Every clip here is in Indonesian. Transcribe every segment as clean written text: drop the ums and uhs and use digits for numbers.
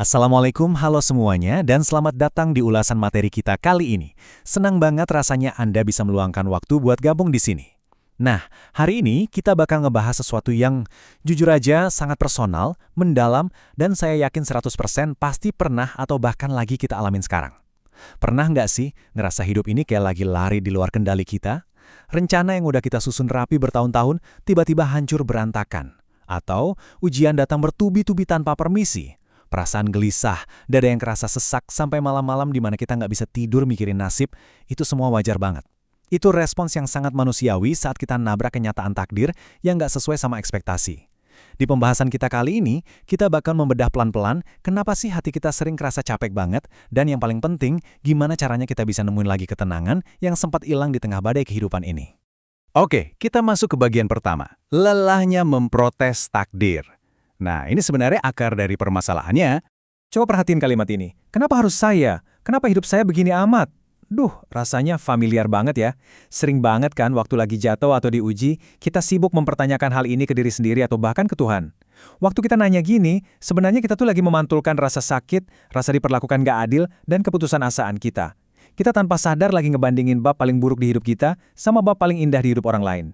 Assalamualaikum, halo semuanya, dan selamat datang di ulasan materi kita kali ini. Senang banget rasanya Anda bisa meluangkan waktu buat gabung di sini. Nah, hari ini kita bakal ngebahas sesuatu yang jujur aja sangat personal, mendalam, dan saya yakin 100% pasti pernah atau bahkan lagi kita alamin sekarang. Pernah nggak sih ngerasa hidup ini kayak lagi lari di luar kendali kita? Rencana yang udah kita susun rapi bertahun-tahun tiba-tiba hancur berantakan. Atau ujian datang bertubi-tubi tanpa permisi. Perasaan gelisah, dada yang kerasa sesak sampai malam-malam di mana kita nggak bisa tidur mikirin nasib, itu semua wajar banget. Itu respons yang sangat manusiawi saat kita nabrak kenyataan takdir yang nggak sesuai sama ekspektasi. Di pembahasan kita kali ini, kita bakal membedah pelan-pelan kenapa sih hati kita sering kerasa capek banget, dan yang paling penting, gimana caranya kita bisa nemuin lagi ketenangan yang sempat hilang di tengah badai kehidupan ini. Oke, kita masuk ke bagian pertama, lelahnya memprotes takdir. Nah, ini sebenarnya akar dari permasalahannya. Coba perhatiin kalimat ini. Kenapa harus saya? Kenapa hidup saya begini amat? Duh, rasanya familiar banget ya. Sering banget kan waktu lagi jatuh atau diuji, kita sibuk mempertanyakan hal ini ke diri sendiri atau bahkan ke Tuhan. Waktu kita nanya gini, sebenarnya kita tuh lagi memantulkan rasa sakit, rasa diperlakukan gak adil, dan keputusan asaan kita. Kita tanpa sadar lagi ngebandingin bab paling buruk di hidup kita sama bab paling indah di hidup orang lain.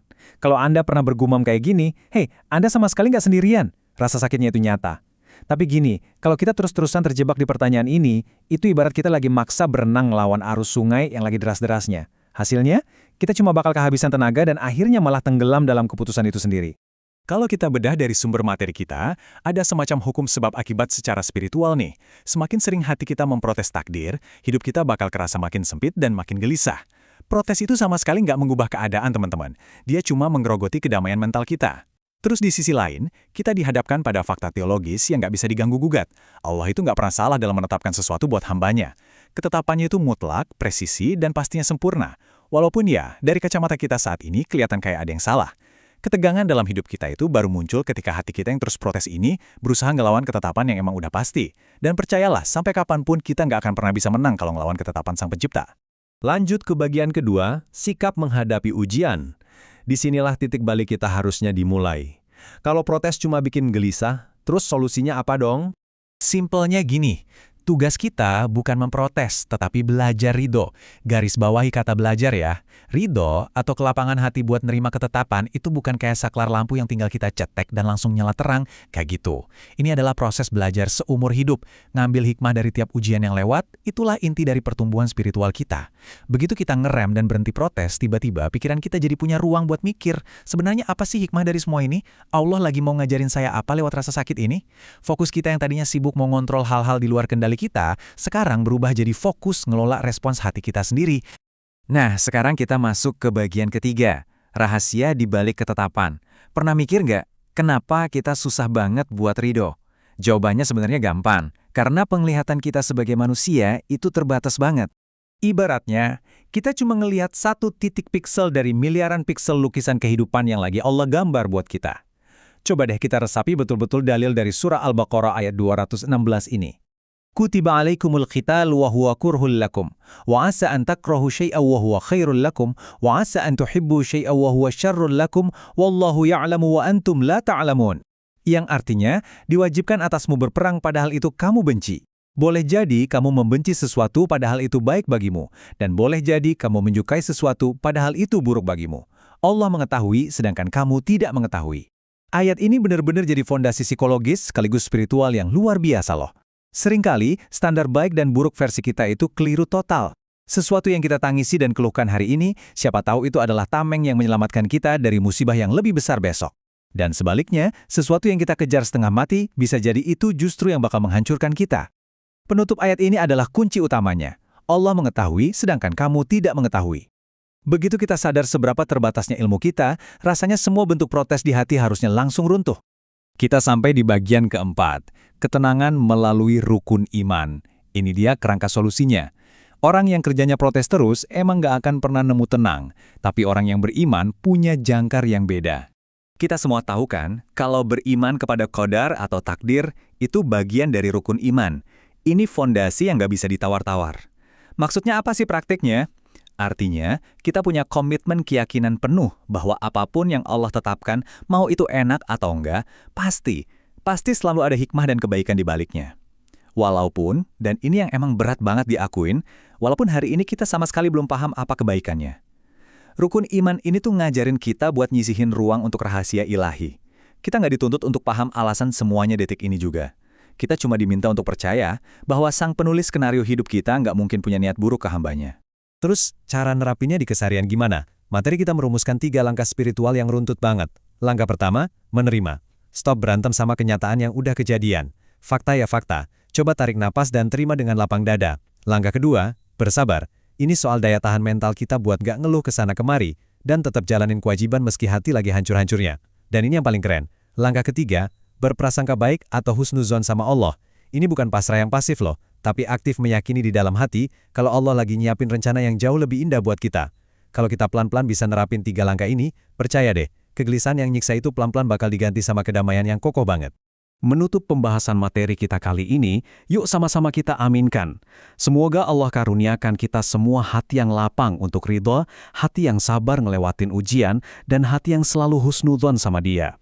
Kalau Anda pernah bergumam kayak gini, hey, Anda sama sekali nggak sendirian. Rasa sakitnya itu nyata. Tapi gini, kalau kita terus-terusan terjebak di pertanyaan ini, itu ibarat kita lagi maksa berenang melawan arus sungai yang lagi deras-derasnya. Hasilnya, kita cuma bakal kehabisan tenaga dan akhirnya malah tenggelam dalam keputusan itu sendiri. Kalau kita bedah dari sumber materi kita, ada semacam hukum sebab akibat secara spiritual nih. Semakin sering hati kita memprotes takdir, hidup kita bakal kerasa makin sempit dan makin gelisah. Protes itu sama sekali nggak mengubah keadaan, teman-teman. Dia cuma menggerogoti kedamaian mental kita. Terus di sisi lain, kita dihadapkan pada fakta teologis yang nggak bisa diganggu-gugat. Allah itu nggak pernah salah dalam menetapkan sesuatu buat hambanya. Ketetapannya itu mutlak, presisi, dan pastinya sempurna. Walaupun ya, dari kacamata kita saat ini kelihatan kayak ada yang salah. Ketegangan dalam hidup kita itu baru muncul ketika hati kita yang terus protes ini berusaha ngelawan ketetapan yang emang udah pasti. Dan percayalah, sampai kapanpun kita nggak akan pernah bisa menang kalau ngelawan ketetapan Sang Pencipta. Lanjut ke bagian kedua, sikap menghadapi ujian. Disinilah titik balik kita harusnya dimulai. Kalau protes cuma bikin gelisah, terus solusinya apa dong? Simpelnya gini, tugas kita bukan memprotes, tetapi belajar ridho. Garis bawahi kata belajar ya. Ridho atau kelapangan hati buat nerima ketetapan itu bukan kayak saklar lampu yang tinggal kita cetek dan langsung nyala terang, kayak gitu. Ini adalah proses belajar seumur hidup. Ngambil hikmah dari tiap ujian yang lewat, itulah inti dari pertumbuhan spiritual kita. Begitu kita ngerem dan berhenti protes, tiba-tiba pikiran kita jadi punya ruang buat mikir. Sebenarnya apa sih hikmah dari semua ini? Allah lagi mau ngajarin saya apa lewat rasa sakit ini? Fokus kita yang tadinya sibuk mau ngontrol hal-hal di luar kendali kita, sekarang berubah jadi fokus ngelola respons hati kita sendiri. Nah, sekarang kita masuk ke bagian ketiga, rahasia di balik ketetapan. Pernah mikir nggak, kenapa kita susah banget buat ridho? Jawabannya sebenarnya gampang, karena penglihatan kita sebagai manusia itu terbatas banget. Ibaratnya, kita cuma ngelihat satu titik piksel dari miliaran piksel lukisan kehidupan yang lagi Allah gambar buat kita. Coba deh kita resapi betul-betul dalil dari surah Al-Baqarah ayat 216 ini. Kutiba alaikumul qital wa huwa kurhul lakum, wa asa an takrahu syai'an wa huwa khairul lakum, wa asa an tuhibbu syai'an wa huwa syarrul lakum, wallahu ya'lamu wa antum la ta'lamun. Yang artinya, diwajibkan atasmu berperang padahal itu kamu benci. Boleh jadi kamu membenci sesuatu padahal itu baik bagimu, dan boleh jadi kamu menyukai sesuatu padahal itu buruk bagimu. Allah mengetahui sedangkan kamu tidak mengetahui. Ayat ini benar-benar jadi fondasi psikologis sekaligus spiritual yang luar biasa loh. Seringkali, standar baik dan buruk versi kita itu keliru total. Sesuatu yang kita tangisi dan keluhkan hari ini, siapa tahu itu adalah tameng yang menyelamatkan kita dari musibah yang lebih besar besok. Dan sebaliknya, sesuatu yang kita kejar setengah mati, bisa jadi itu justru yang bakal menghancurkan kita. Penutup ayat ini adalah kunci utamanya. Allah mengetahui, sedangkan kamu tidak mengetahui. Begitu kita sadar seberapa terbatasnya ilmu kita, rasanya semua bentuk protes di hati harusnya langsung runtuh. Kita sampai di bagian keempat, ketenangan melalui rukun iman. Ini dia kerangka solusinya. Orang yang kerjanya protes terus emang gak akan pernah nemu tenang, tapi orang yang beriman punya jangkar yang beda. Kita semua tahu kan, kalau beriman kepada qadar atau takdir, itu bagian dari rukun iman. Ini fondasi yang gak bisa ditawar-tawar. Maksudnya apa sih praktiknya? Artinya, kita punya komitmen keyakinan penuh bahwa apapun yang Allah tetapkan, mau itu enak atau enggak, pasti selalu ada hikmah dan kebaikan di baliknya. Walaupun, dan ini yang emang berat banget diakuin, walaupun hari ini kita sama sekali belum paham apa kebaikannya. Rukun iman ini tuh ngajarin kita buat nyisihin ruang untuk rahasia ilahi. Kita nggak dituntut untuk paham alasan semuanya detik ini juga. Kita cuma diminta untuk percaya bahwa sang penulis skenario hidup kita nggak mungkin punya niat buruk ke hambanya. Terus, cara nerapinnya di keseharian gimana? Materi kita merumuskan 3 langkah spiritual yang runtut banget. Langkah pertama, menerima. Stop berantem sama kenyataan yang udah kejadian. Fakta ya fakta. Coba tarik napas dan terima dengan lapang dada. Langkah kedua, bersabar. Ini soal daya tahan mental kita buat gak ngeluh kesana kemari, dan tetap jalanin kewajiban meski hati lagi hancur-hancurnya. Dan ini yang paling keren. Langkah ketiga, berprasangka baik atau husnuzon sama Allah. Ini bukan pasrah yang pasif loh, tapi aktif meyakini di dalam hati kalau Allah lagi nyiapin rencana yang jauh lebih indah buat kita. Kalau kita pelan-pelan bisa nerapin 3 langkah ini, percaya deh, kegelisahan yang nyiksa itu pelan-pelan bakal diganti sama kedamaian yang kokoh banget. Menutup pembahasan materi kita kali ini, yuk sama-sama kita aminkan. Semoga Allah karuniakan kita semua hati yang lapang untuk ridho, hati yang sabar ngelewatin ujian, dan hati yang selalu husnudzon sama Dia.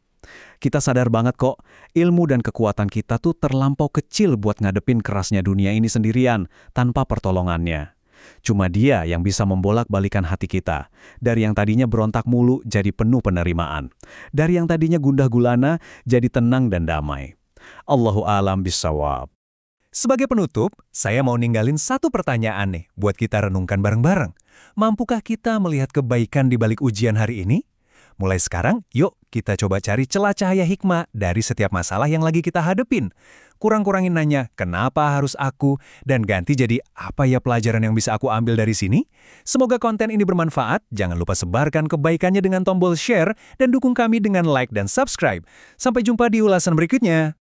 Kita sadar banget kok, ilmu dan kekuatan kita tuh terlampau kecil buat ngadepin kerasnya dunia ini sendirian, tanpa pertolongannya. Cuma Dia yang bisa membolak-balikan hati kita. Dari yang tadinya berontak mulu jadi penuh penerimaan. Dari yang tadinya gundah gulana jadi tenang dan damai. Allahu a'lam bishawab. Sebagai penutup, saya mau ninggalin satu pertanyaan nih buat kita renungkan bareng-bareng. Mampukah kita melihat kebaikan di balik ujian hari ini? Mulai sekarang, yuk kita coba cari celah cahaya hikmah dari setiap masalah yang lagi kita hadepin. Kurang-kurangin nanya, kenapa harus aku? Dan ganti jadi, apa ya pelajaran yang bisa aku ambil dari sini? Semoga konten ini bermanfaat. Jangan lupa sebarkan kebaikannya dengan tombol share dan dukung kami dengan like dan subscribe. Sampai jumpa di ulasan berikutnya.